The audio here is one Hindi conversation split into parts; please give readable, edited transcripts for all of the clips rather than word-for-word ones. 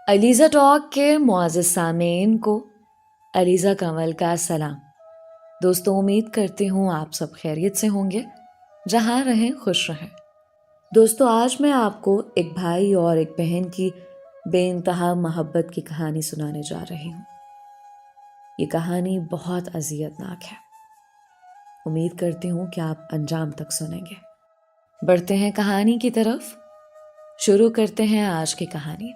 अलीज़ा टॉक के मुआज़्ज़ज़ सामीन को अलीज़ा कंवल का सलाम। दोस्तों, उम्मीद करती हूँ आप सब खैरियत से होंगे, जहाँ रहें खुश रहें। दोस्तों, आज मैं आपको एक भाई और एक बहन की बेइंतहा मोहब्बत की कहानी सुनाने जा रही हूँ। ये कहानी बहुत अज़ियतनाक है। उम्मीद करती हूँ कि आप अंजाम तक सुनेंगे। बढ़ते हैं कहानी की तरफ। शुरू करते हैं आज की कहानी।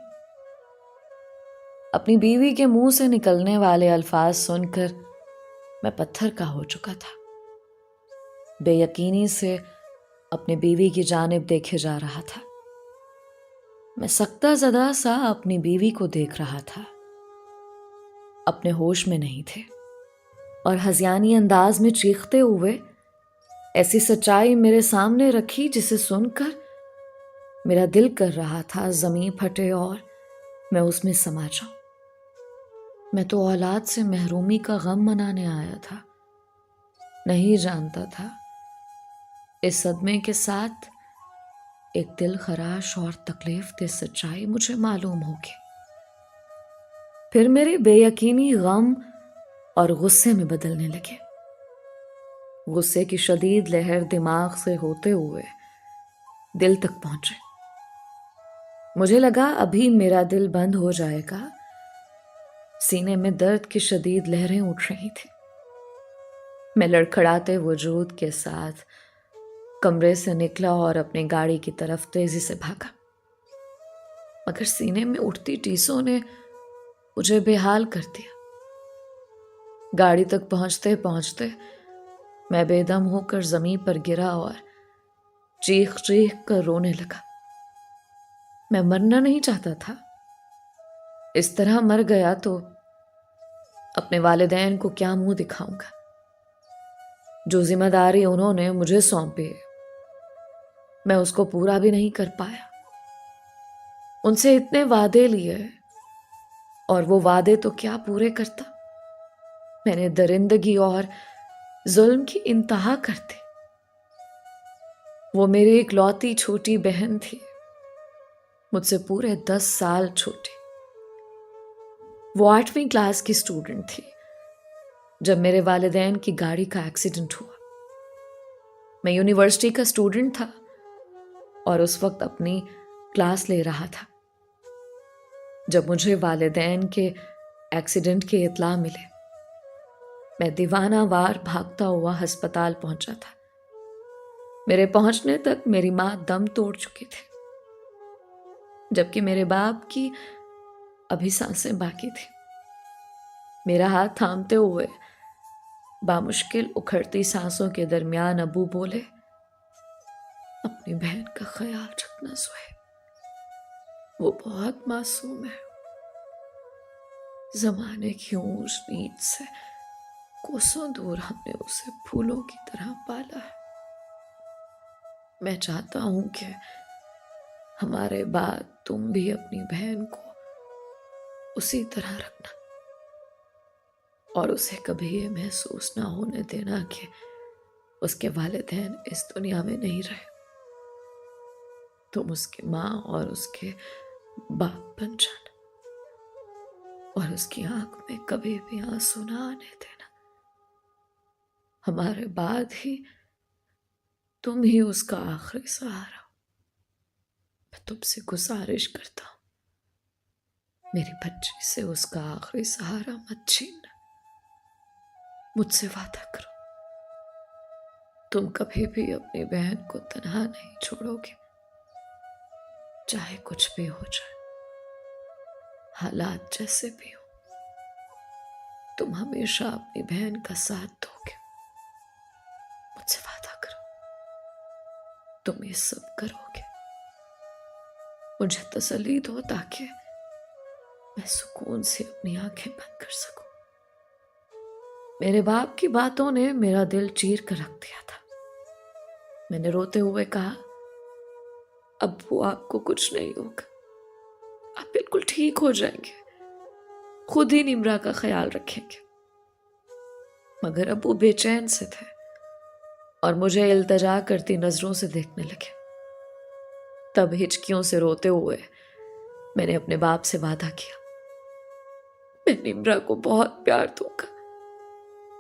अपनी बीवी के मुंह से निकलने वाले अल्फाज सुनकर मैं पत्थर का हो चुका था। बेयकीनी से अपनी बीवी की जानिब देखे जा रहा था। मैं सख्ता ज़दा सा अपनी बीवी को देख रहा था। अपने होश में नहीं थे और हज़ियानी अंदाज में चीखते हुए ऐसी सच्चाई मेरे सामने रखी जिसे सुनकर मेरा दिल कर रहा था ज़मीन फटे और मैं उसमें समा जाऊं। मैं तो औलाद से महरूमी का गम मनाने आया था। नहीं जानता था इस सदमे के साथ एक दिल खराश और तकलीफ दे सच्चाई मुझे मालूम होगी। फिर मेरे बेयकीनी गम और गुस्से में बदलने लगे। गुस्से की शदीद लहर दिमाग से होते हुए दिल तक पहुंचे। मुझे लगा अभी मेरा दिल बंद हो जाएगा। सीने में दर्द की शदीद लहरें उठ रही थी। मैं लड़खड़ाते वजूद के साथ कमरे से निकला और अपनी गाड़ी की तरफ तेजी से भागा, मगर सीने में उठती टीसों ने मुझे बेहाल कर दिया। गाड़ी तक पहुंचते पहुंचते मैं बेदम होकर जमीन पर गिरा और चीख चीख कर रोने लगा। मैं मरना नहीं चाहता था। इस तरह मर गया तो अपने वालिदैन को क्या मुंह दिखाऊंगा। जो जिम्मेदारी उन्होंने मुझे सौंपी मैं उसको पूरा भी नहीं कर पाया। उनसे इतने वादे लिए और वो वादे तो क्या पूरे करता। मैंने दरिंदगी और जुल्म की इंतहा कर दी। वो मेरी इकलौती छोटी बहन थी, मुझसे पूरे 10 साल छोटी। वो 8वीं क्लास की स्टूडेंट थी जब मेरे वालिदैन की गाड़ी का एक्सीडेंट हुआ। मैं यूनिवर्सिटी का स्टूडेंट था और उस वक्त अपनी क्लास ले रहा था जब मुझे वालिदैन के एक्सीडेंट की इत्ला मिले। मैं दीवाना वार भागता हुआ अस्पताल पहुंचा था। मेरे पहुंचने तक मेरी मां दम तोड़ चुकी थी, जबकि मेरे बाप की अभी सांसें बाकी थी। मेरा हाथ थामते हुए बामुश्किल उखड़ती सांसों के दरमियान अबू बोले, अपनी बहन का ख्याल रखना सुहेब, वो बहुत मासूम है। जमाने की ऊंच नीच से कोसों दूर हमने उसे फूलों की तरह पाला है। मैं चाहता हूं कि हमारे बाद तुम भी अपनी बहन को उसी तरह रखना और उसे कभी ये महसूस ना होने देना कि उसके वालिदैन इस दुनिया में नहीं रहे। तुम उसकी माँ और उसके बाप बन जाना और उसकी आंख में कभी भी आंसू ना आने देना। हमारे बाद ही तुम ही उसका आखिरी सहारा हो। मैं तुमसे गुजारिश करता हूं, मेरी बच्ची से उसका आखिरी सहारा मत छीनना। मुझसे वादा करो, तुम कभी भी अपनी बहन को तन्हा नहीं छोड़ोगे, चाहे कुछ भी हो जाए, हालात जैसे भी हो। तुम हमेशा अपनी बहन का साथ दोगे। मुझसे वादा करो, तुम ये सब करोगे। मुझे तसल्ली दो ताकि मैं सुकून से अपनी आंखें बंद कर सकूं। मेरे बाप की बातों ने मेरा दिल चीर कर रख दिया था। मैंने रोते हुए कहा, अब्बू आपको कुछ नहीं होगा, आप बिल्कुल ठीक हो जाएंगे, खुद ही निम्रा का ख्याल रखेंगे। मगर अब्बू बेचैन से थे और मुझे इल्तजा करती नजरों से देखने लगे। तब हिचकियों से रोते हुए मैंने अपने बाप से वादा किया, मैं निम्रा को बहुत प्यार दूंगा,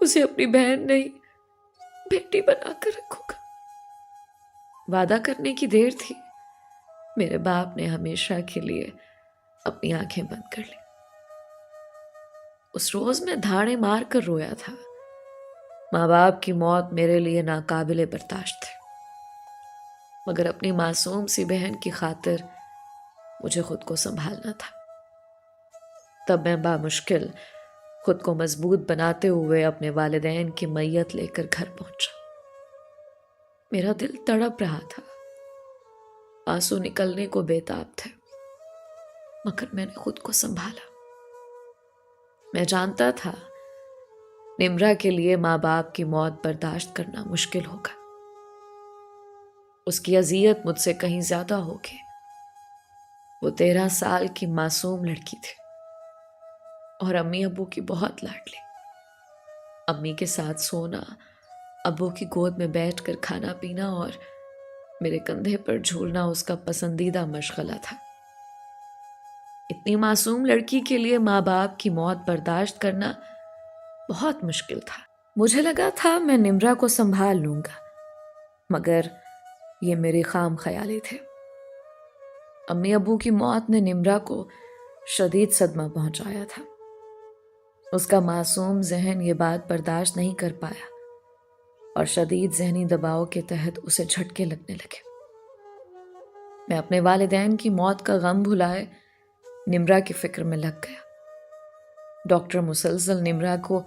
उसे अपनी बहन नहीं बेटी बनाकर रखूंगा। वादा करने की देर थी, मेरे बाप ने हमेशा के लिए अपनी आंखें बंद कर ली। उस रोज मैं धाड़े मार कर रोया था। माँ बाप की मौत मेरे लिए नाकाबिले बर्दाश्त थी, मगर अपनी मासूम सी बहन की खातिर मुझे खुद को संभालना था। तब मैं बामुश्किल खुद को मजबूत बनाते हुए अपने वालिदैन की मैयत लेकर घर पहुंचा। मेरा दिल तड़प रहा था, आंसू निकलने को बेताब थे, मगर मैंने खुद को संभाला। मैं जानता था निम्रा के लिए माँ बाप की मौत बर्दाश्त करना मुश्किल होगा। उसकी अजियत मुझसे कहीं ज्यादा होगी। वो 13 साल की मासूम लड़की थी और अम्मी अब्बू की बहुत लाडली। अम्मी के साथ सोना, अब्बू की गोद में बैठकर खाना पीना और मेरे कंधे पर झूलना उसका पसंदीदा मशगला था। इतनी मासूम लड़की के लिए माँ बाप की मौत बर्दाश्त करना बहुत मुश्किल था। मुझे लगा था मैं निम्रा को संभाल लूंगा, मगर ये मेरे खाम ख्याली थे। अम्मी अब्बू की मौत ने निम्रा को शदीद सदमा पहुंचाया था। उसका मासूम जहन ये बात बर्दाश्त नहीं कर पाया और शदीद जहनी दबाव के तहत उसे झटके लगने लगे। मैं अपने वालिदैन की मौत का गम भुलाए निम्रा की फिक्र में लग गया। डॉक्टर मुसलसल निम्रा को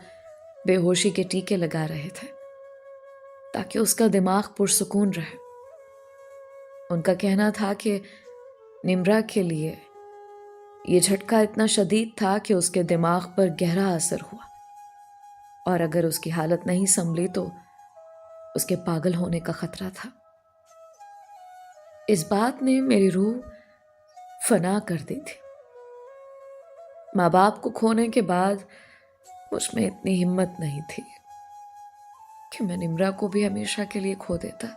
बेहोशी के टीके लगा रहे थे ताकि उसका दिमाग पुरसुकून रहे। उनका कहना था कि निम्रा के लिए यह झटका इतना शदीद था कि उसके दिमाग पर गहरा असर हुआ और अगर उसकी हालत नहीं संभली तो उसके पागल होने का खतरा था। इस बात ने मेरी रूह फना कर दी थी। माँ बाप को खोने के बाद मुझ में इतनी हिम्मत नहीं थी कि मैं निम्रा को भी हमेशा के लिए खो देता।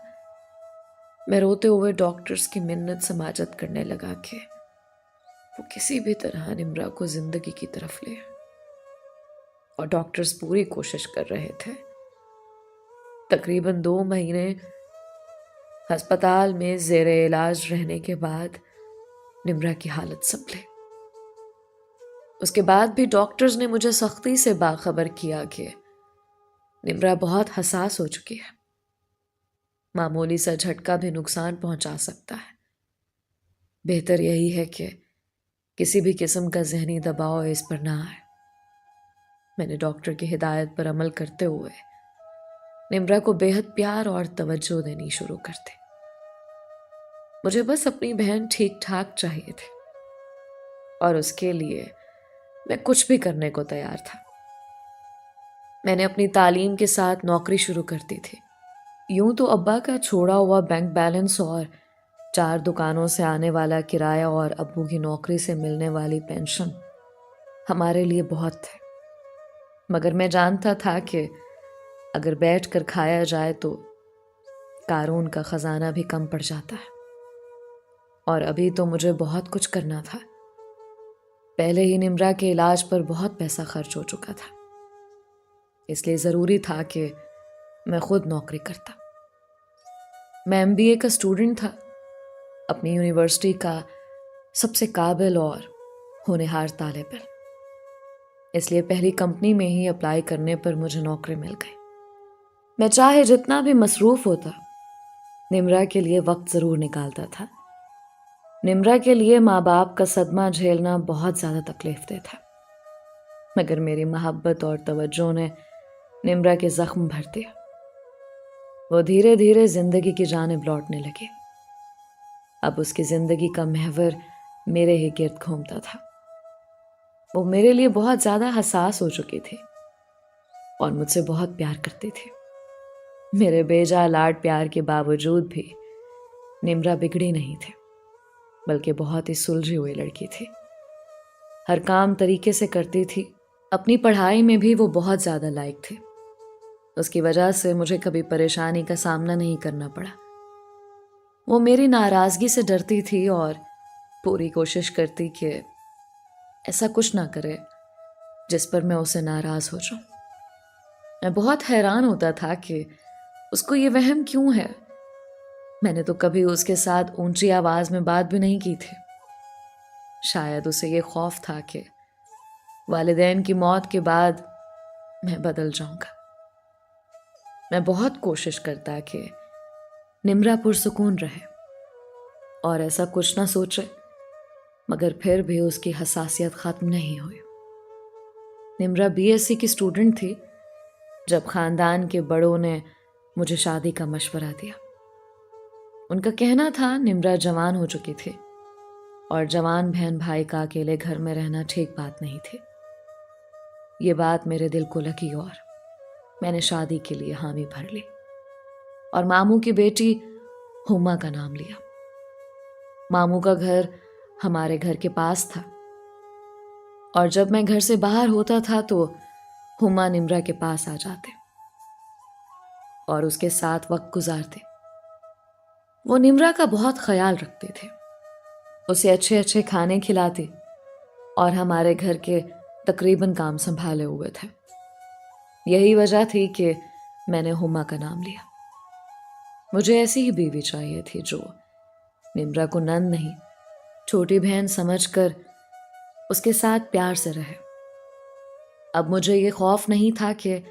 मैं रोते हुए डॉक्टर्स की मिन्नत समाजत करने लगा कि वो किसी भी तरह निम्रा को जिंदगी की तरफ ले, और डॉक्टर्स पूरी कोशिश कर रहे थे। तकरीबन 2 महीने अस्पताल में जेरे इलाज रहने के बाद निम्रा की हालत संभली। उसके बाद भी डॉक्टर्स ने मुझे सख्ती से बाखबर किया कि निम्रा बहुत हसास हो चुकी है, मामूली सा झटका भी नुकसान पहुंचा सकता है। बेहतर यही है कि किसी भी किस्म का जहनी दबाव इस पर ना आए। मैंने डॉक्टर की हिदायत पर अमल करते हुए निम्रा को बेहद प्यार और तवज्जो देनी शुरू कर दी। मुझे बस अपनी बहन ठीक ठाक चाहिए थी और उसके लिए मैं कुछ भी करने को तैयार था। मैंने अपनी तालीम के साथ नौकरी शुरू कर दी थी। यूं तो अब्बा का छोड़ा हुआ बैंक बैलेंस और 4 दुकानों से आने वाला किराया और अब्बू की नौकरी से मिलने वाली पेंशन हमारे लिए बहुत थे, मगर मैं जानता था कि अगर बैठ कर खाया जाए तो कारून का खजाना भी कम पड़ जाता है। और अभी तो मुझे बहुत कुछ करना था। पहले ही निम्रा के इलाज पर बहुत पैसा खर्च हो चुका था, इसलिए ज़रूरी था कि मैं खुद नौकरी करता। मैं MBA का स्टूडेंट था, अपनी यूनिवर्सिटी का सबसे काबिल और होनहार तालिब इल्म, इसलिए पहली कंपनी में ही अप्लाई करने पर मुझे नौकरी मिल गई। मैं चाहे जितना भी मसरूफ होता, निम्रा के लिए वक्त ज़रूर निकालता था। निम्रा के लिए माँ बाप का सदमा झेलना बहुत ज़्यादा तकलीफ दे था, मगर मेरी मोहब्बत और तवज्जो ने निम्रा के जख्म भर दिया। वो धीरे धीरे जिंदगी की जानिब लौटने लगी। अब उसकी जिंदगी का महवर मेरे ही गिर्द घूमता था। वो मेरे लिए बहुत ज़्यादा हसास हो चुकी थी और मुझसे बहुत प्यार करती थी। मेरे बेजा लाड प्यार के बावजूद भी निम्रा बिगड़ी नहीं थी, बल्कि बहुत ही सुलझी हुई लड़की थी। हर काम तरीके से करती थी। अपनी पढ़ाई में भी वो बहुत ज़्यादा लायक थी। उसकी वजह से मुझे कभी परेशानी का सामना नहीं करना पड़ा। वो मेरी नाराज़गी से डरती थी और पूरी कोशिश करती कि ऐसा कुछ ना करे जिस पर मैं उसे नाराज हो जाऊं। मैं बहुत हैरान होता था कि उसको ये वहम क्यों है। मैंने तो कभी उसके साथ ऊंची आवाज में बात भी नहीं की थी। शायद उसे ये खौफ था कि वालिदैन की मौत के बाद मैं बदल जाऊंगा। मैं बहुत कोशिश करता कि निम्रा पुरसुकून रहे और ऐसा कुछ ना सोचे, मगर फिर भी उसकी हसासियत खत्म नहीं हुई। निम्रा बीएससी की स्टूडेंट थी जब खानदान के बड़ों ने मुझे शादी का मशवरा दिया। उनका कहना था निम्रा जवान हो चुकी थी और जवान बहन भाई का अकेले घर में रहना ठीक बात नहीं थी। ये बात मेरे दिल को लगी और मैंने शादी के लिए हामी भर ली और मामू की बेटी हुमा का नाम लिया। मामू का घर हमारे घर के पास था और जब मैं घर से बाहर होता था तो हुमा निम्रा के पास आ जाते और उसके साथ वक्त गुजारते। वो निम्रा का बहुत ख्याल रखते थे, उसे अच्छे अच्छे खाने खिलाते और हमारे घर के तकरीबन काम संभाले हुए थे। यही वजह थी कि मैंने हुमा का नाम लिया। मुझे ऐसी ही बीवी चाहिए थी जो निम्रा को नंद नहीं, छोटी बहन समझकर उसके साथ प्यार से रहे। अब मुझे ये खौफ नहीं था कि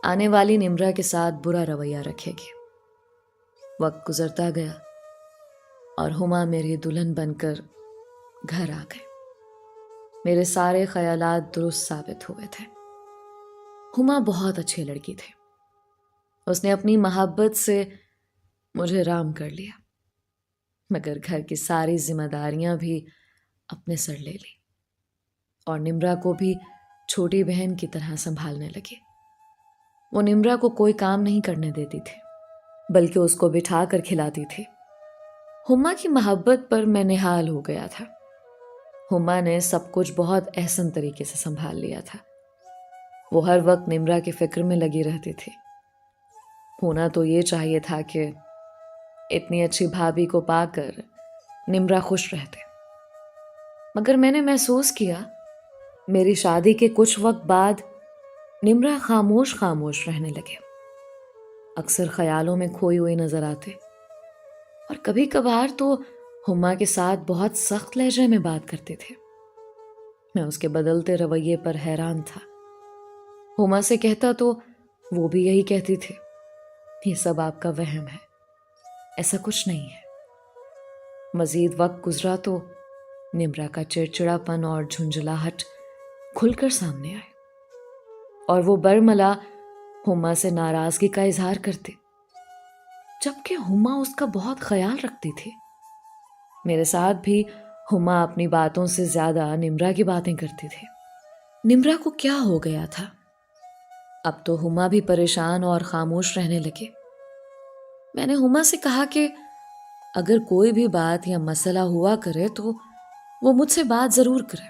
आने वाली निम्रा के साथ बुरा रवैया रखेगी। वक्त गुजरता गया और हुमा मेरी दुल्हन बनकर घर आ गए। मेरे सारे ख्यालात दुरुस्त साबित हुए थे। हुमा बहुत अच्छी लड़की थी। उसने अपनी मोहब्बत से मुझे राम कर लिया, मगर घर की सारी जिम्मेदारियां भी अपने सर ले ली और निम्रा को भी छोटी बहन की तरह संभालने लगी। वो निम्रा को कोई काम नहीं करने देती थी, बल्कि उसको बिठा कर खिलाती थी। हुमा की मोहब्बत पर मैं निहाल हो गया था। हुमा ने सब कुछ बहुत एहसन तरीके से संभाल लिया था। वो हर वक्त निम्रा की फिक्र में लगी रहती थी। होना तो ये चाहिए था कि इतनी अच्छी भाभी को पाकर निम्रा खुश रहते, मगर मैंने महसूस किया मेरी शादी के कुछ वक्त बाद निम्रा खामोश खामोश रहने लगे। अक्सर ख्यालों में खोई हुई नजर आते और कभी कभार तो हुमा के साथ बहुत सख्त लहजे में बात करते थे। मैं उसके बदलते रवैये पर हैरान था। हुमा से कहता तो वो भी यही कहती थी, ये सब आपका वहम है, ऐसा कुछ नहीं है। मजीद वक्त गुजरा तो निम्रा का चिड़चिड़ापन और झुंझलाहट खुलकर सामने आए और वो बरमला हुमा से नाराजगी का इजहार करते, जबकि हुमा उसका बहुत ख्याल रखती थी। मेरे साथ भी हुमा अपनी बातों से ज्यादा निम्रा की बातें करती थी। निम्रा को क्या हो गया था? अब तो हुमा भी परेशान और खामोश रहने लगे। मैंने हुमा से कहा कि अगर कोई भी बात या मसला हुआ करे तो वो मुझसे बात जरूर करे,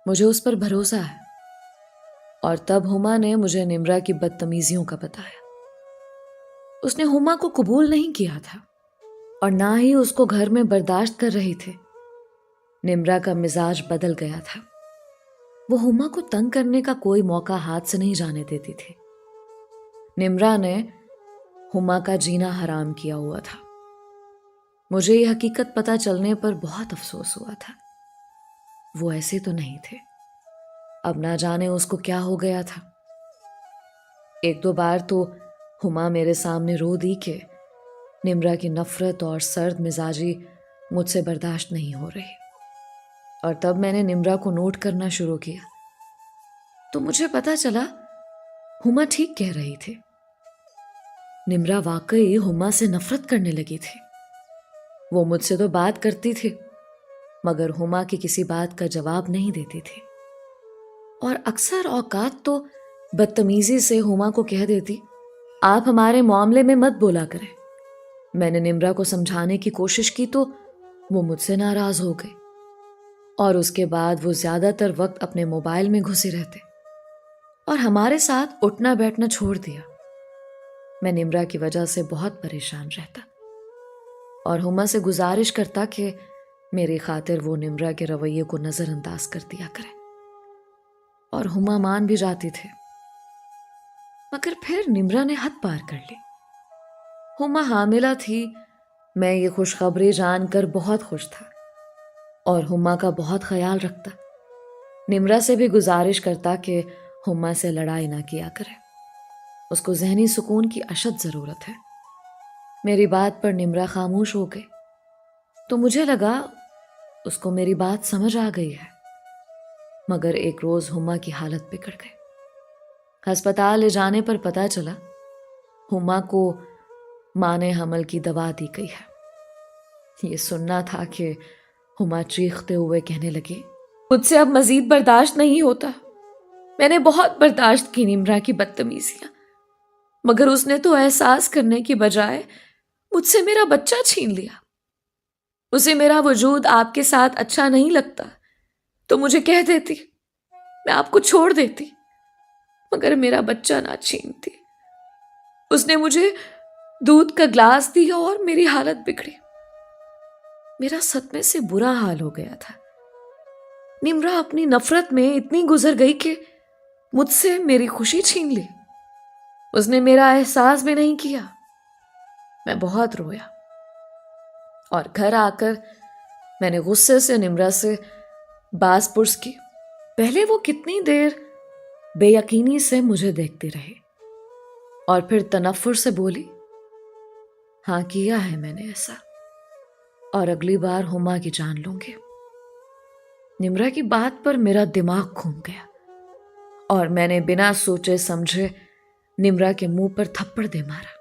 मुझे उस पर भरोसा है। और तब हुमा ने मुझे निम्रा की बदतमीजियों का बताया। उसने हुमा को कबूल नहीं किया था और ना ही उसको घर में बर्दाश्त कर रही थी। निम्रा का मिजाज बदल गया था। वो हुमा को तंग करने का कोई मौका हाथ से नहीं जाने देती थी। निम्रा ने हुमा का जीना हराम किया हुआ था। मुझे यह हकीकत पता चलने पर बहुत अफसोस हुआ था। वो ऐसे तो नहीं थे, अब ना जाने उसको क्या हो गया था। एक दो बार तो हुमा मेरे सामने रो दी कि निम्रा की नफरत और सर्द मिजाजी मुझसे बर्दाश्त नहीं हो रही। और तब मैंने निम्रा को नोट करना शुरू किया तो मुझे पता चला हुमा ठीक कह रही थी। निम्रा वाकई हुमा से नफरत करने लगी थी। वो मुझसे तो बात करती थी, मगर हुमा की किसी बात का जवाब नहीं देती थी और अक्सर औकात तो बदतमीजी से हुमा को कह देती, आप हमारे मामले में मत बोला करें। मैंने निम्रा को समझाने की कोशिश की तो वो मुझसे नाराज हो गई और उसके बाद वो ज्यादातर वक्त अपने मोबाइल में घुसे रहते और हमारे साथ उठना बैठना छोड़ दिया। मैं निम्रा की वजह से बहुत परेशान रहता और हुमा से गुजारिश करता कि मेरी खातिर वो निम्रा के रवैये को नजरअंदाज कर दिया करे और हुमा मान भी जाती थी। मगर फिर निम्रा ने हद पार कर ली। हुमा हामिला थी, मैं ये खुशखबरी जानकर बहुत खुश था और हुमा का बहुत ख्याल रखता। निम्रा से भी गुजारिश करता कि हुमा से लड़ाई ना किया करे, उसको जहनी सुकून की अशद ज़रूरत है। मेरी बात पर निम्रा खामोश हो गई तो मुझे लगा उसको मेरी बात समझ आ गई है। मगर एक रोज़ हुमा की हालत बिगड़ गई। अस्पताल ले जाने पर पता चला हुमा को माने हमल की दवा दी गई है। ये सुनना था कि हुमा चीखते हुए कहने लगी, मुझसे अब मजीद बर्दाश्त नहीं होता। मैंने बहुत बर्दाश्त की निम्रा की बदतमीजियां, मगर उसने तो एहसास करने की बजाय मुझसे मेरा बच्चा छीन लिया। उसे मेरा वजूद आपके साथ अच्छा नहीं लगता तो मुझे कह देती, मैं आपको छोड़ देती, मगर मेरा बच्चा ना छीनती। उसने मुझे दूध का ग्लास दिया और मेरी हालत बिगड़ी। मेरा सदमे से बुरा हाल हो गया था। निम्रा अपनी नफरत में इतनी गुजर गई कि मुझसे मेरी खुशी छीन ली। उसने मेरा एहसास भी नहीं किया। मैं बहुत रोया और घर आकर मैंने गुस्से से निम्रा से बास पुर्स की। पहले वो कितनी देर बेयकीनी से मुझे देखती रही और फिर तनफ्फुर से बोली, हाँ किया है मैंने ऐसा, और अगली बार हुमा की जान लूंगी। निम्रा की बात पर मेरा दिमाग घूम गया और मैंने बिना सोचे समझे निम्रा के मुंह पर थप्पड़ दे मारा।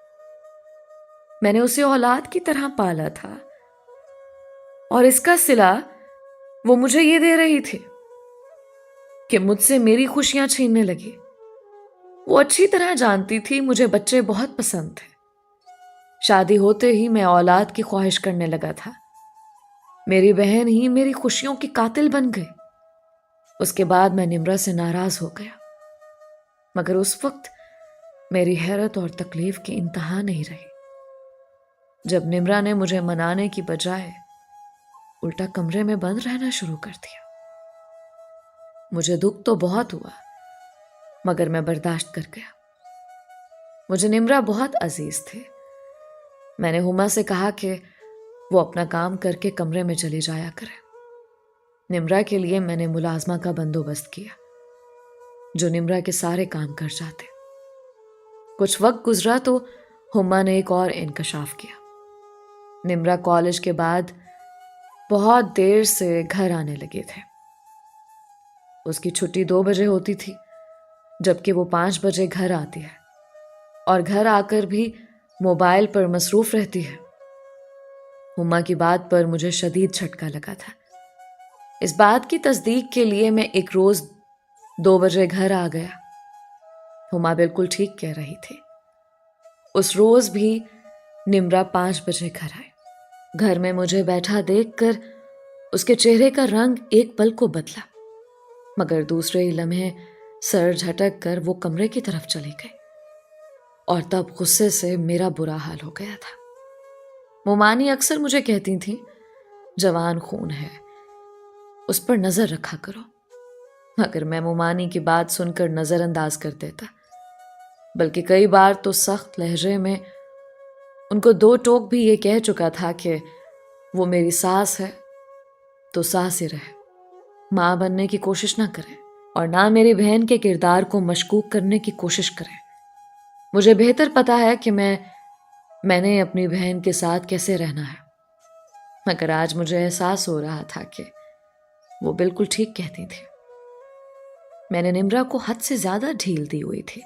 मैंने उसे औलाद की तरह पाला था और इसका सिला वो मुझे ये दे रही थी कि मुझसे मेरी खुशियां छीनने लगी। वो अच्छी तरह जानती थी मुझे बच्चे बहुत पसंद थे। शादी होते ही मैं औलाद की ख्वाहिश करने लगा था। मेरी बहन ही मेरी खुशियों की कातिल बन गई। उसके बाद मैं निम्रा से नाराज हो गया, मगर उस वक्त मेरी हैरत और तकलीफ की इंतहा नहीं रही जब निम्रा ने मुझे मनाने की बजाय उल्टा कमरे में बंद रहना शुरू कर दिया। मुझे दुख तो बहुत हुआ, मगर मैं बर्दाश्त कर गया। मुझे निम्रा बहुत अजीज थे। मैंने हुमा से कहा कि वो अपना काम करके कमरे में चली जाया करे। निम्रा के लिए मैंने मुलाजमा का बंदोबस्त किया जो निम्रा के सारे काम कर जाते। कुछ वक्त गुजरा तो हुमा ने एक और इंकशाफ किया। निम्रा कॉलेज के बाद बहुत देर से घर आने लगे थे। उसकी छुट्टी 2 बजे होती थी, जबकि वो 5 बजे घर आती है और घर आकर भी मोबाइल पर मसरूफ रहती है। हुमा की बात पर मुझे शदीद झटका लगा था। इस बात की तस्दीक के लिए मैं एक रोज 2 बजे घर आ गया। हुमा बिल्कुल ठीक कह रही थी। उस रोज भी निम्रा 5 बजे घर आए। घर में मुझे बैठा देखकर उसके चेहरे का रंग एक पल को बदला, मगर दूसरे ही लम्हे सर झटक कर वो कमरे की तरफ चली गई और तब गुस्से से मेरा बुरा हाल हो गया था। मोमानी अक्सर मुझे कहती थी, जवान खून है, उस पर नजर रखा करो, मगर मैं मोमानी की बात सुनकर नजरअंदाज कर देता, बल्कि कई बार तो सख्त लहजे में उनको 2 टोक भी ये कह चुका था कि वो मेरी सास है तो सास ही रहे, माँ बनने की कोशिश ना करे और ना मेरी बहन के किरदार को मशकूक करने की कोशिश करे। मुझे बेहतर पता है कि मैंने अपनी बहन के साथ कैसे रहना है, मगर आज मुझे एहसास हो रहा था कि वो बिल्कुल ठीक कहती थी। मैंने निम्रा को हद से ज्यादा ढील दी हुई थी।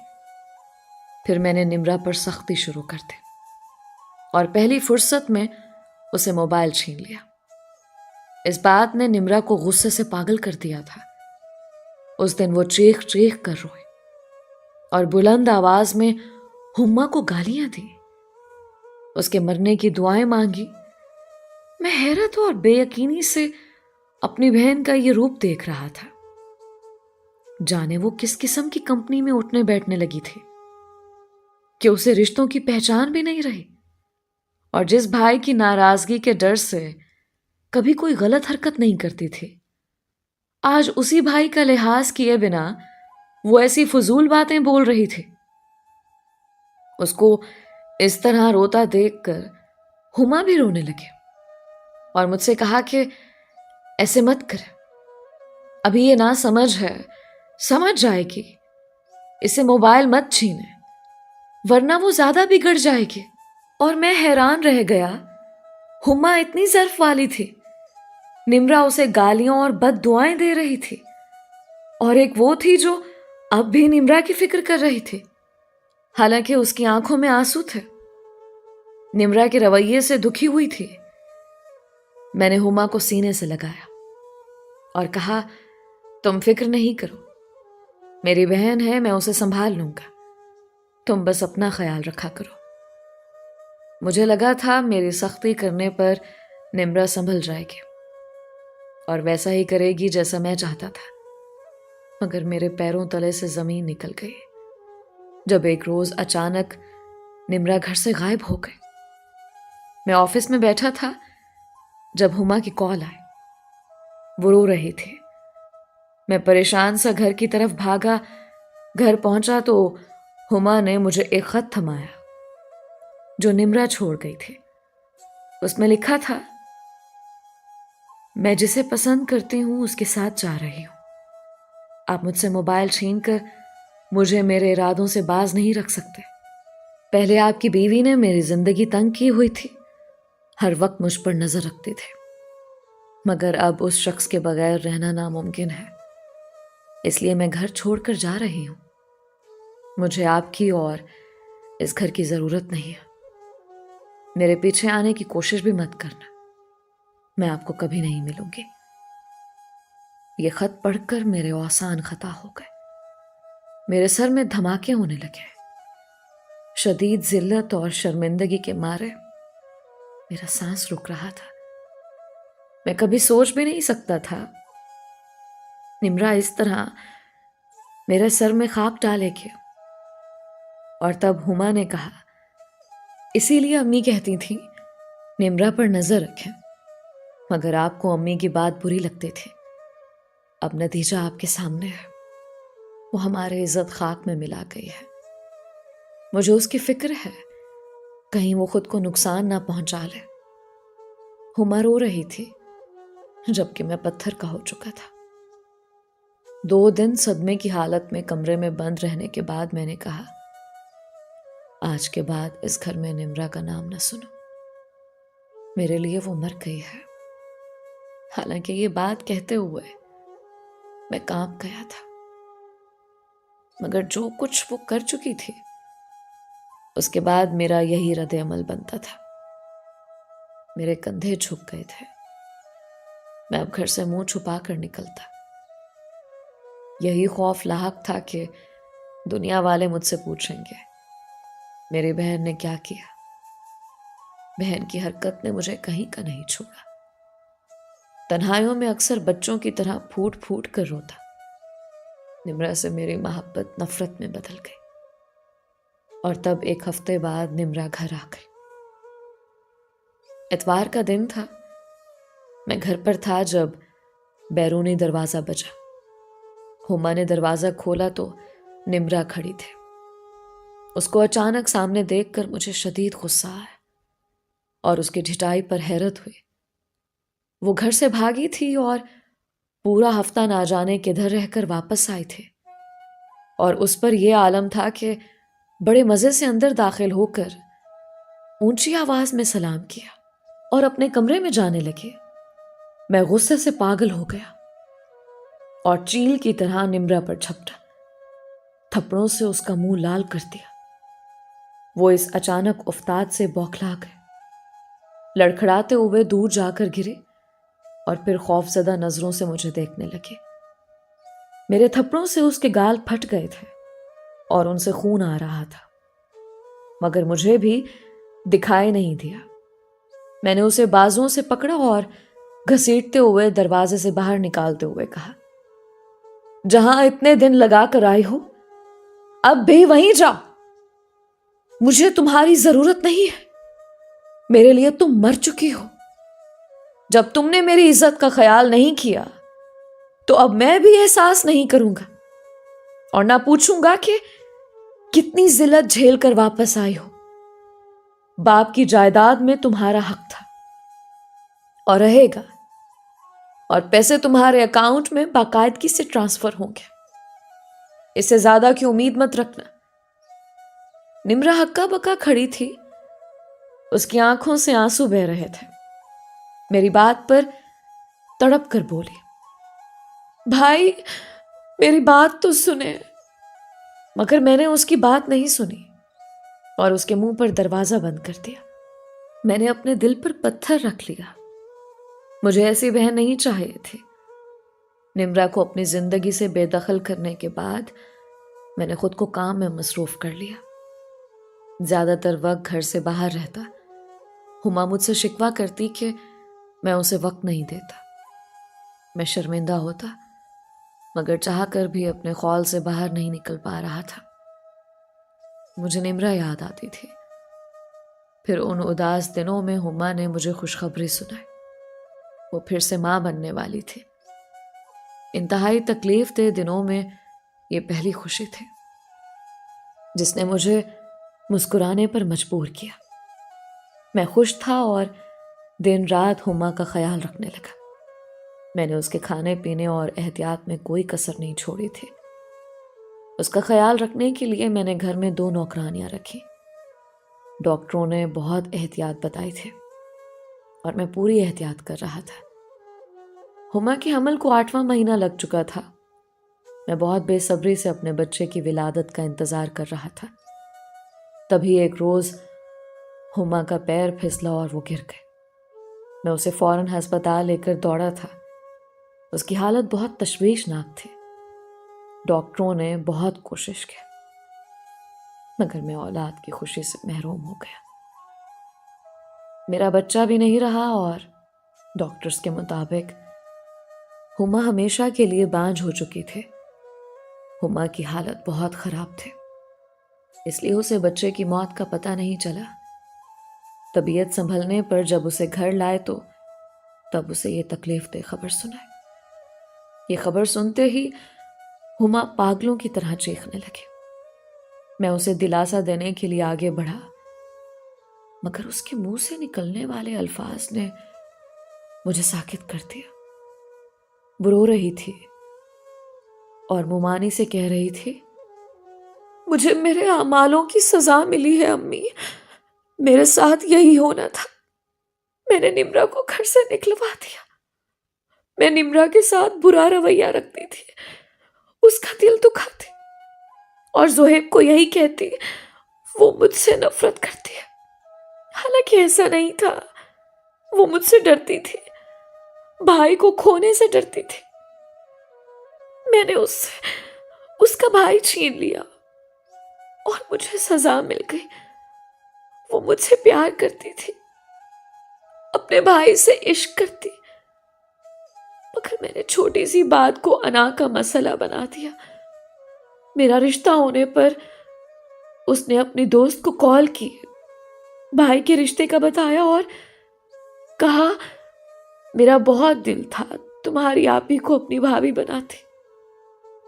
फिर मैंने निम्रा पर सख्ती शुरू कर दी और पहली फुर्सत में उसे मोबाइल छीन लिया। इस बात ने निम्रा को गुस्से से पागल कर दिया था। उस दिन वो चीख चीख कर रोई और बुलंद आवाज में हुम्मा को गालियां दी, उसके मरने की दुआएं मांगी। मैं हैरत और बेयकीनी से अपनी बहन का ये रूप देख रहा था। जाने वो किस किस्म की कंपनी में उठने बैठने लगी थी कि उसे रिश्तों की पहचान भी नहीं रही और जिस भाई की नाराजगी के डर से कभी कोई गलत हरकत नहीं करती थी। आज उसी भाई का लिहाज किए बिना वो ऐसी फजूल बातें बोल रही थी। उसको इस तरह रोता देखकर हुमा भी रोने लगे और मुझसे कहा कि ऐसे मत कर, अभी ये ना समझ है, समझ जाएगी, इसे मोबाइल मत छीने वरना वो ज्यादा बिगड़ जाएगी। और मैं हैरान रह गया, हुमा इतनी ज़र्फ वाली थी, निम्रा उसे गालियां और बददुआएं दे रही थी, और एक वो थी जो अब भी निम्रा की फिक्र कर रही थी, हालांकि उसकी आंखों में आंसू थे। निम्रा के रवैये से दुखी हुई थी। मैंने हुमा को सीने से लगाया और कहा, तुम फिक्र नहीं करो, मेरी बहन है, मैं उसे संभाल लूंगा, तुम बस अपना ख्याल रखा करो। मुझे लगा था मेरी सख्ती करने पर निम्रा संभल जाएगी और वैसा ही करेगी जैसा मैं चाहता था, मगर मेरे पैरों तले से जमीन निकल गई जब एक रोज अचानक निम्रा घर से गायब हो गई। मैं ऑफिस में बैठा था जब हुमा की कॉल आई। वो रो रही थी। मैं परेशान सा घर की तरफ भागा। घर पहुंचा तो हुमा ने मुझे एक खत थमाया जो निम्रा छोड़ गई थी। उसमें लिखा था, मैं जिसे पसंद करती हूं उसके साथ जा रही हूं। आप मुझसे मोबाइल छीनकर मुझे मेरे इरादों से बाज नहीं रख सकते। पहले आपकी बीवी ने मेरी जिंदगी तंग की हुई थी, हर वक्त मुझ पर नजर रखते थे, मगर अब उस शख्स के बगैर रहना नामुमकिन है, इसलिए मैं घर छोड़कर जा रही हूं। मुझे आपकी और इस घर की जरूरत नहीं है। मेरे पीछे आने की कोशिश भी मत करना, मैं आपको कभी नहीं मिलूंगी। ये खत पढ़कर मेरे औसान खता हो गए। मेरे सर में धमाके होने लगे। शदीद जिल्लत और शर्मिंदगी के मारे मेरा सांस रुक रहा था। मैं कभी सोच भी नहीं सकता था निम्रा इस तरह मेरे सर में खाक डालेगी। और तब हुमा ने कहा, इसीलिए अम्मी कहती थी निम्रा पर नजर रखें, मगर आपको अम्मी की बात बुरी लगती थी। अब नतीजा आपके सामने है, वो हमारे इज्जत खाक में मिला गई है। मुझे उसकी फिक्र है, कहीं वो खुद को नुकसान ना पहुंचा ले। हुमा रो रही थी जबकि मैं पत्थर का हो चुका था। 2 दिन सदमे की हालत में कमरे में बंद रहने के बाद मैंने कहा, आज के बाद इस घर में निम्रा का नाम ना सुनो। मेरे लिए वो मर गई है। हालांकि ये बात कहते हुए मैं कांप गया था, मगर जो कुछ वो कर चुकी थी उसके बाद मेरा यही रद्द अमल बनता था। मेरे कंधे झुक गए थे। मैं अब घर से मुंह छुपा कर निकलता। यही खौफ लाहक था कि दुनिया वाले मुझसे पूछेंगे, मेरी बहन ने क्या किया। बहन की हरकत ने मुझे कहीं का नहीं छोड़ा। तन्हाइयों में अक्सर बच्चों की तरह फूट फूट कर रोता। निम्रा से मेरी मोहब्बत नफरत में बदल गई। और तब 1 हफ्ते बाद निम्रा घर आ गई। इतवार का दिन था। मैं घर पर था जब बैरूनी दरवाजा बजा। हुमा ने दरवाजा खोला तो निम्रा खड़ी थी। उसको अचानक सामने देखकर मुझे शदीद गुस्सा आया और उसकी ढिठाई पर हैरत हुई। वो घर से भागी थी और पूरा हफ्ता ना जाने किधर रहकर वापस आई थी, और उस पर यह आलम था कि बड़े मजे से अंदर दाखिल होकर ऊंची आवाज में सलाम किया और अपने कमरे में जाने लगी। मैं गुस्से से पागल हो गया और चील की तरह निम्रा पर झपटा। थप्पड़ों से उसका मुंह लाल कर दिया। वो इस अचानक उफ्ताद से बौखला गए, लड़खड़ाते हुए दूर जाकर गिरे और फिर खौफजदा नजरों से मुझे देखने लगे। मेरे थप्पड़ों से उसके गाल फट गए थे और उनसे खून आ रहा था, मगर मुझे भी दिखाई नहीं दिया। मैंने उसे बाजुओं से पकड़ा और घसीटते हुए दरवाजे से बाहर निकालते हुए कहा, जहां इतने दिन लगा कर आई हो अब भी वहीं जाओ। मुझे तुम्हारी जरूरत नहीं है, मेरे लिए तुम मर चुकी हो। जब तुमने मेरी इज्जत का ख्याल नहीं किया तो अब मैं भी एहसास नहीं करूंगा और ना पूछूंगा कि कितनी जिल्लत झेल कर वापस आई हो। बाप की जायदाद में तुम्हारा हक था और रहेगा, और पैसे तुम्हारे अकाउंट में बाकायदगी से ट्रांसफर होंगे। इससे ज्यादा की उम्मीद मत रखना। निम्रा हक्का बक्का खड़ी थी, उसकी आंखों से आंसू बह रहे थे। मेरी बात पर तड़प कर बोली, भाई मेरी बात तो सुने। मगर मैंने उसकी बात नहीं सुनी और उसके मुंह पर दरवाजा बंद कर दिया। मैंने अपने दिल पर पत्थर रख लिया। मुझे ऐसी बहन नहीं चाहिए थी। निम्रा को अपनी जिंदगी से बेदखल करने के बाद मैंने खुद को काम में मसरूफ कर लिया। ज्यादातर वक्त घर से बाहर रहता। हुमा मुझसे शिकवा करती कि मैं उसे वक्त नहीं देता। मैं शर्मिंदा होता, मगर चाहकर भी अपने खौल से बाहर नहीं निकल पा रहा था। मुझे निम्रा याद आती थी। फिर उन उदास दिनों में हुमा ने मुझे खुशखबरी सुनाई। वो फिर से मां बनने वाली थी। इंतहाई तकलीफ दे दिनों में ये पहली खुशी थी जिसने मुझे मुस्कुराने पर मजबूर किया। मैं खुश था और दिन रात हुमा का ख्याल रखने लगा। मैंने उसके खाने पीने और एहतियात में कोई कसर नहीं छोड़ी थी। उसका ख्याल रखने के लिए मैंने घर में 2 नौकरानियां रखी। डॉक्टरों ने बहुत एहतियात बताई थी और मैं पूरी एहतियात कर रहा था। हुमा के हमल को 8वां महीना लग चुका था। मैं बहुत बेसब्री से अपने बच्चे की विलादत का इंतजार कर रहा था। तभी एक रोज हुमा का पैर फिसला और वो गिर गए। मैं उसे फौरन अस्पताल लेकर दौड़ा था। उसकी हालत बहुत तशवीशनाक थी। डॉक्टरों ने बहुत कोशिश की, मगर मैं औलाद की खुशी से महरूम हो गया। मेरा बच्चा भी नहीं रहा और डॉक्टर्स के मुताबिक हुमा हमेशा के लिए बांझ हो चुकी थी। हुमा की हालत बहुत खराब थी, इसलिए उसे बच्चे की मौत का पता नहीं चला। तबीयत संभलने पर जब उसे घर लाए तो तब उसे ये तकलीफ दे खबर सुनाई। ये खबर सुनते ही हुमा पागलों की तरह चीखने लगी। मैं उसे दिलासा देने के लिए आगे बढ़ा, मगर उसके मुंह से निकलने वाले अल्फाज ने मुझे साकित कर दिया। वो रो रही थी और मुमानी से कह रही थी, मुझे मेरे अमालों की सजा मिली है अम्मी। मेरे साथ यही होना था। मैंने निम्रा को घर से निकलवा दिया। मैं निम्रा के साथ बुरा रवैया रखती थी, उसका दिल दुखाती और जोहेब को यही कहती वो मुझसे नफरत करती है। हालांकि ऐसा नहीं था। वो मुझसे डरती थी, भाई को खोने से डरती थी। मैंने उसका भाई छीन लिया और मुझे सजा मिल गई। वो मुझसे प्यार करती थी, अपने भाई से इश्क करती, मगर मैंने छोटी सी बात को अना का मसला बना दिया। मेरा रिश्ता होने पर उसने अपनी दोस्त को कॉल की, भाई के रिश्ते का बताया और कहा, मेरा बहुत दिल था तुम्हारी आपी को अपनी भाभी बनाती,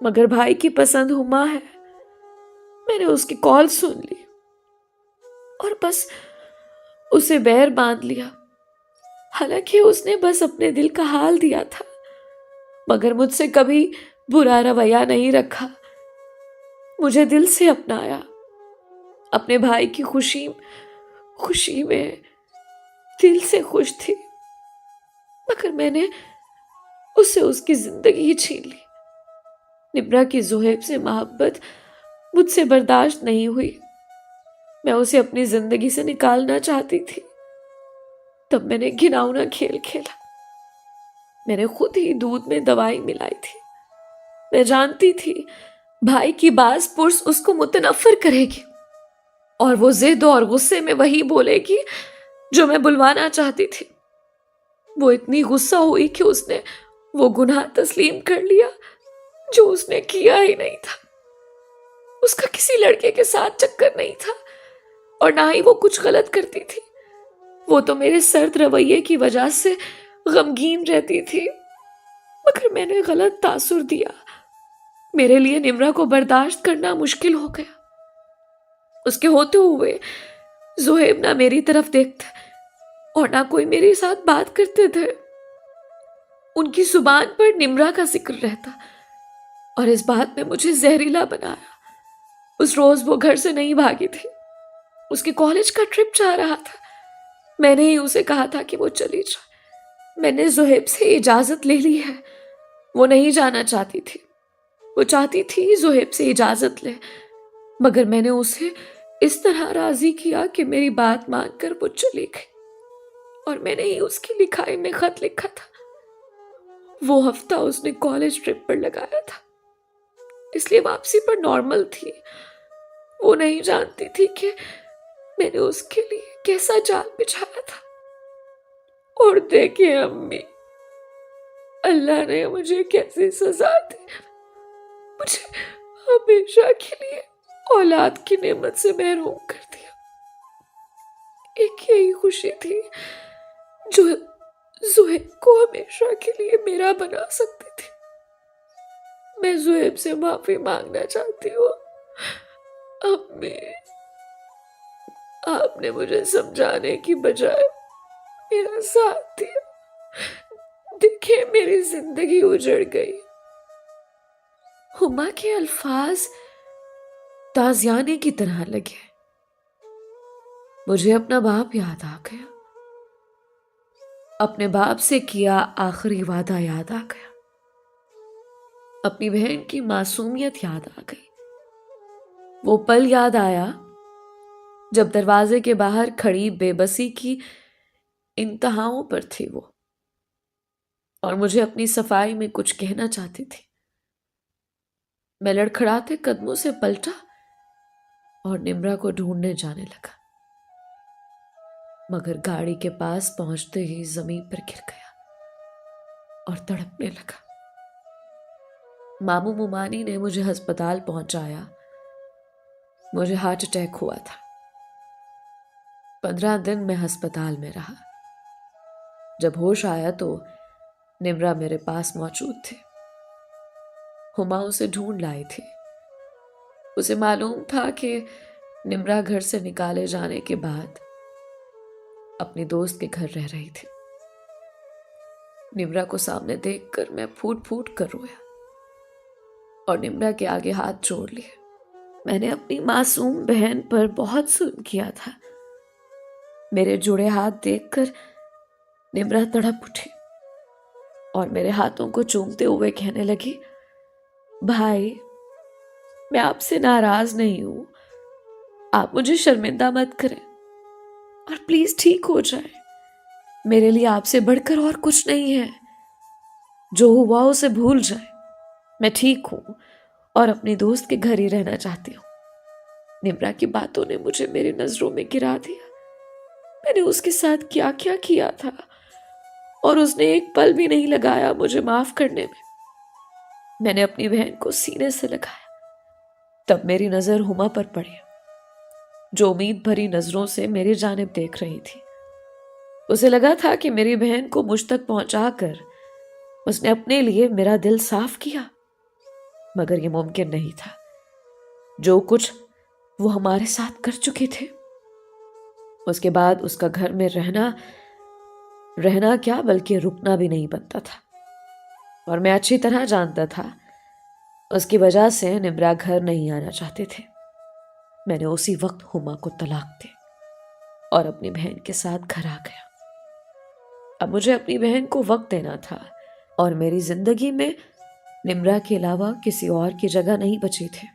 मगर भाई की पसंद हुमा है। मैंने उसकी कॉल सुन ली और बस उसे बैर बांध लिया। हालांकि उसने बस अपने दिल का हाल दिया था, मगर मुझसे कभी बुरा रवैया नहीं रखा। मुझे दिल से अपनाया। अपने भाई की खुशी में दिल से खुश थी, मगर मैंने उससे उसकी जिंदगी ही छीन ली। निब्रा की जोहेब से मोहब्बत मुझसे बर्दाश्त नहीं हुई। मैं उसे अपनी जिंदगी से निकालना चाहती थी। तब मैंने घिनौना खेल खेला। मैंने खुद ही दूध में दवाई मिलाई थी। मैं जानती थी भाई की बाज पुर्स उसको मुतनफ्फर करेगी और वो जिद और गुस्से में वही बोलेगी जो मैं बुलवाना चाहती थी। वो इतनी गुस्सा हुई कि उसने वो गुनाह तस्लीम कर लिया जो उसने किया ही नहीं था। उसका किसी लड़के के साथ चक्कर नहीं था और ना ही वो कुछ गलत करती थी। वो तो मेरे सर्द रवैये की वजह से गमगीन रहती थी, मगर मैंने गलत तासुर दिया। मेरे लिए निम्रा को बर्दाश्त करना मुश्किल हो गया। उसके होते हुए ज़ुहैब ना मेरी तरफ देखते और ना कोई मेरे साथ बात करते थे। उनकी जुबान पर निम्रा का जिक्र रहता और इस बात ने मुझे जहरीला बनाया। उस रोज वो घर से नहीं भागी थी, उसके कॉलेज का ट्रिप जा रहा था। मैंने ही उसे कहा था कि वो चली जाए। मैंने ज़ुहैब से इजाजत ले ली है। वो नहीं जाना चाहती थी, वो चाहती थी ज़ुहैब से इजाजत ले, मगर मैंने उसे इस तरह राजी किया कि मेरी बात मानकर वो चली गई। और मैंने ही उसकी लिखाई में खत लिखा था। वो हफ्ता उसने कॉलेज ट्रिप पर लगाया था, इसलिए वापसी पर नॉर्मल थी। वो नहीं जानती थी कि मैंने उसके लिए कैसा जाल बिछाया था। और देखिए अम्मी, अल्लाह ने मुझे कैसी सजा दी। मुझे हमेशा के लिए औलाद की नेमत से महरूम कर दिया। एक यही खुशी थी जो ज़ुहैब को हमेशा के लिए मेरा बना सकती थी। मैं ज़ुहैब से माफी मांगना चाहती हूँ। अम्मी, आपने मुझे समझाने की बजाय मेरा साथ दिया। देखिए, मेरी जिंदगी उजड़ गई। हुमा के अल्फाज ताज़ियाने की तरह लगे। मुझे अपना बाप याद आ गया। अपने बाप से किया आखिरी वादा याद आ गया। अपनी बहन की मासूमियत याद आ गई। वो पल याद आया जब दरवाजे के बाहर खड़ी बेबसी की इंतहाओं पर थी वो, और मुझे अपनी सफाई में कुछ कहना चाहती थी। मैं लड़खड़ाते कदमों से पलटा और निम्रा को ढूंढने जाने लगा, मगर गाड़ी के पास पहुंचते ही जमीन पर गिर गया और तड़पने लगा। मामू मुमानी ने मुझे अस्पताल पहुंचाया। मुझे हार्ट अटैक हुआ था। 15 दिन मैं अस्पताल में रहा। जब होश आया तो निम्रा मेरे पास मौजूद थे। हुमा उसे ढूंढ लाई थी। उसे मालूम था कि निम्रा घर से निकाले जाने के बाद अपने दोस्त के घर रह रही थी। निम्रा को सामने देखकर मैं फूट फूट कर रोया और निम्रा के आगे हाथ जोड़ लिए। मैंने अपनी मासूम बहन पर बहुत जुल्म किया था। मेरे जुड़े हाथ देखकर निम्रा तड़प उठी और मेरे हाथों को चूमते हुए कहने लगी, भाई, मैं आपसे नाराज नहीं हूं। आप मुझे शर्मिंदा मत करें और प्लीज ठीक हो जाए। मेरे लिए आपसे बढ़कर और कुछ नहीं है। जो हुआ उसे भूल जाए। मैं ठीक हूं और अपने दोस्त के घर ही रहना चाहती हूँ। निम्रा की बातों ने मुझे मेरी नजरों में गिरा दिया। मैंने उसके साथ क्या क्या किया था और उसने एक पल भी नहीं लगाया मुझे माफ करने में। मैंने अपनी बहन को सीने से लगाया। तब मेरी नजर हुमा पर पड़ी, जो उम्मीद भरी नजरों से मेरी जानिब देख रही थी। उसे लगा था कि मेरी बहन को मुझ तक पहुंचाकर उसने अपने लिए मेरा दिल साफ किया, मगर यह मुमकिन नहीं था। जो कुछ वो हमारे साथ कर चुके थे, उसके बाद उसका घर में रहना क्या बल्कि रुकना भी नहीं बनता था। और मैं अच्छी तरह जानता था उसकी वजह से निम्रा घर नहीं आना चाहते थे। मैंने उसी वक्त हुमा को तलाक दी और अपनी बहन के साथ घर आ गया। अब मुझे अपनी बहन को वक्त देना था और मेरी जिंदगी में निम्रा के अलावा किसी और की जगह नहीं बची थी।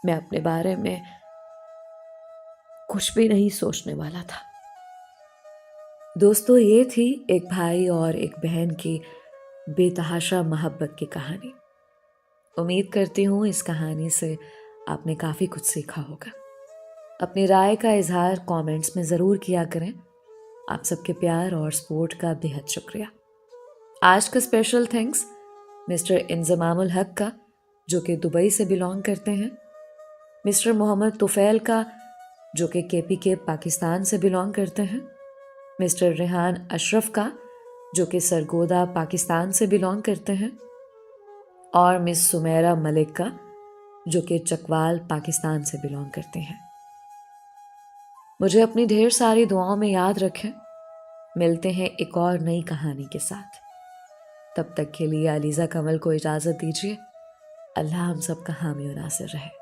मैं अपने बारे में कुछ भी नहीं सोचने वाला था। दोस्तों, ये थी एक भाई और एक बहन की बेतहाशा मोहब्बत की कहानी। उम्मीद करती हूँ इस कहानी से आपने काफ़ी कुछ सीखा होगा। अपनी राय का इजहार कमेंट्स में ज़रूर किया करें। आप सबके प्यार और सपोर्ट का बेहद शुक्रिया। आज का स्पेशल थैंक्स मिस्टर इंजमामुल हक का, जो कि दुबई से बिलोंग करते हैं, मिस्टर मोहम्मद तुफैल का, जो कि KPK पाकिस्तान से बिलोंग करते हैं, मिस्टर रेहान अशरफ का, जो कि सरगोदा पाकिस्तान से बिलोंग करते हैं, और मिस सुमेरा मलिक का, जो कि चकवाल पाकिस्तान से बिलोंग करते हैं। मुझे अपनी ढेर सारी दुआओं में याद रखें। मिलते हैं एक और नई कहानी के साथ। तब तक के लिए अलीज़ा कमल को इजाज़त दीजिए। अल्लाह हम सब का हामी और नासिर रहे।